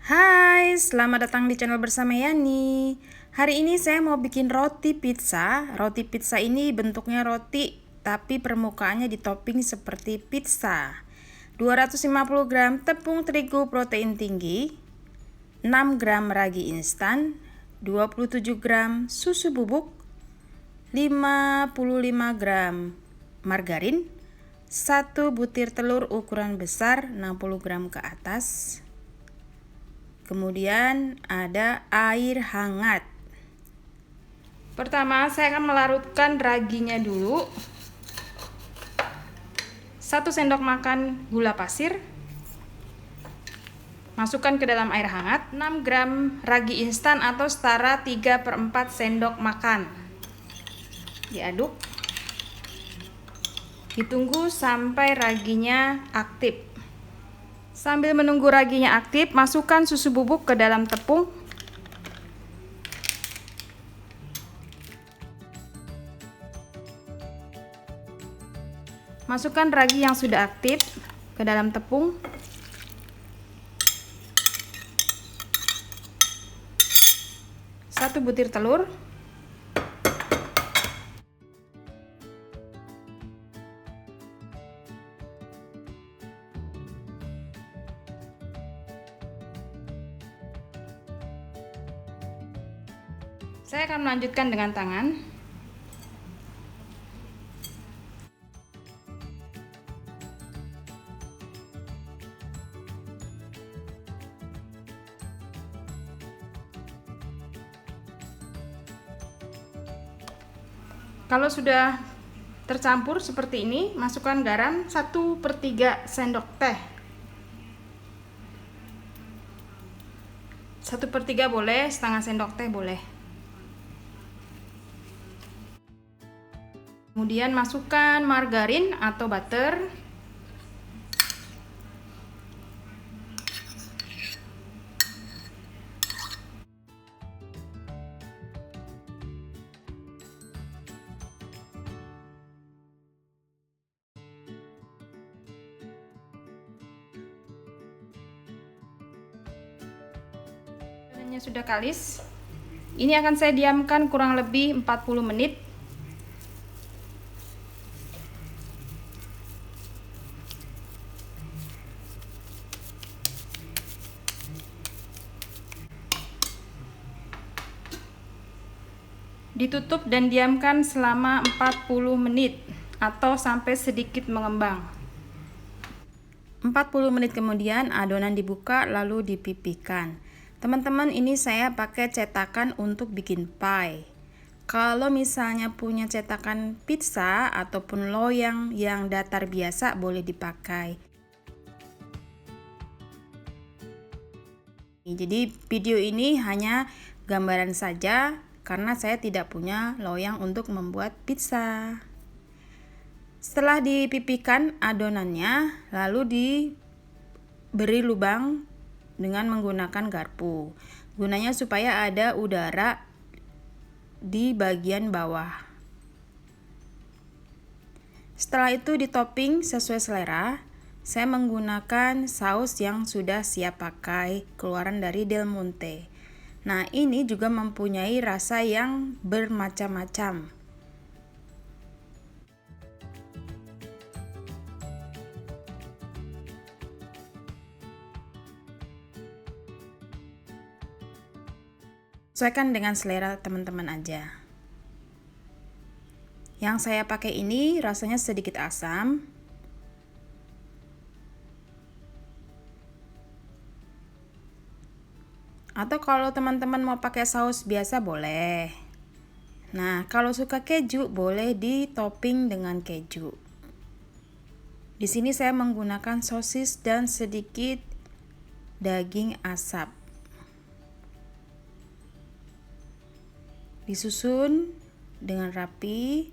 Hai, selamat datang di channel bersama Yani. Hari ini saya mau bikin roti pizza. Roti pizza ini bentuknya roti, tapi permukaannya ditopping seperti pizza. 250 gram tepung terigu protein tinggi, 6 gram ragi instan, 27 gram susu bubuk, 55 gram margarin, 1 butir telur ukuran besar 60 gram ke atas. Kemudian ada air hangat. Pertama saya akan melarutkan raginya dulu. 1 sendok makan gula pasir. Masukkan ke dalam air hangat. 6 gram ragi instan atau setara 3/4 sendok makan. Diaduk. Ditunggu sampai raginya aktif. Sambil menunggu raginya aktif, masukkan susu bubuk ke dalam tepung. Masukkan ragi yang sudah aktif ke dalam tepung. Satu butir telur. Saya akan melanjutkan dengan tangan. Kalau sudah tercampur seperti ini, masukkan garam 1/3 sendok teh. 1/3 boleh, setengah sendok teh boleh. Kemudian masukkan margarin atau butter. Adonannya sudah kalis. Ini akan saya diamkan kurang lebih 40 menit. Ditutup dan diamkan selama 40 menit atau sampai sedikit mengembang. 40 menit kemudian adonan dibuka lalu dipipihkan. Teman-teman, ini saya pakai cetakan untuk bikin pie. Kalau misalnya punya cetakan pizza ataupun loyang yang datar biasa boleh dipakai. Jadi video ini hanya gambaran saja karena saya tidak punya loyang untuk membuat pizza. Setelah dipipihkan adonannya, lalu diberi lubang dengan menggunakan garpu. Gunanya supaya ada udara di bagian bawah. Setelah itu ditopping sesuai selera. Saya menggunakan saus yang sudah siap pakai, keluaran dari Del Monte. Nah, ini juga mempunyai rasa yang bermacam-macam. Sesuaikan dengan selera teman-teman aja. Yang saya pakai ini rasanya sedikit asam. Atau kalau teman-teman mau pakai saus biasa boleh. Nah, kalau suka keju boleh ditopping dengan keju. Di sini saya menggunakan sosis dan sedikit daging asap. Disusun dengan rapi.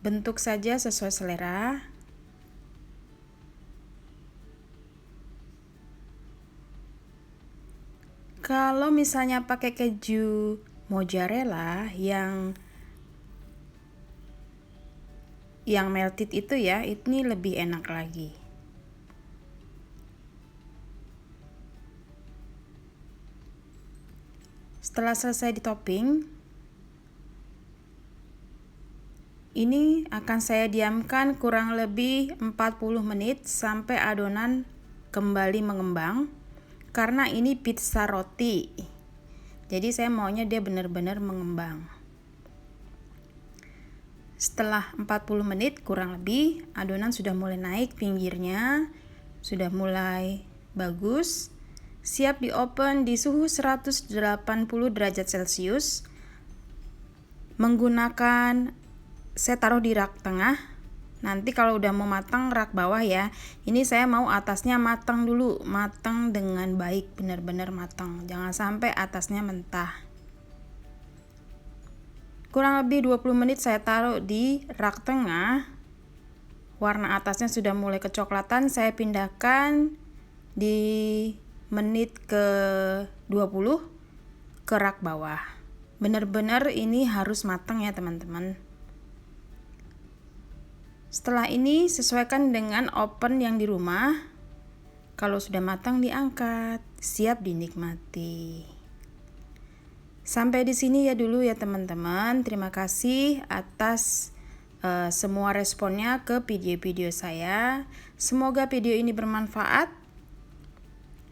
Bentuk saja sesuai selera. Kalau misalnya pakai keju mozzarella yang melted itu ya, ini lebih enak lagi. Setelah selesai di topping, ini akan saya diamkan kurang lebih 40 menit sampai adonan kembali mengembang. Karena ini pizza roti, jadi saya maunya dia benar-benar mengembang. Setelah 40 menit kurang lebih, adonan sudah mulai naik pinggirnya, sudah mulai bagus, siap di oven di suhu 180 derajat Celcius. Menggunakan, saya taruh di rak tengah. Nanti kalau udah mau matang rak bawah ya. Ini saya mau atasnya matang dulu, matang dengan baik, benar-benar matang. Jangan sampai atasnya mentah. Kurang lebih 20 menit saya taruh di rak tengah. Warna atasnya sudah mulai kecoklatan, saya pindahkan di menit ke 20 ke rak bawah. Benar-benar ini harus matang ya teman-teman. Setelah ini sesuaikan dengan oven yang di rumah. Kalau sudah matang diangkat, siap dinikmati. Sampai di sini ya dulu ya teman-teman. Terima kasih atas semua responnya ke video-video saya. Semoga video ini bermanfaat.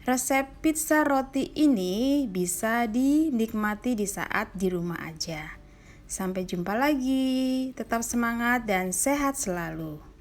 Resep pizza roti ini bisa dinikmati di saat di rumah aja. Sampai jumpa lagi, tetap semangat dan sehat selalu.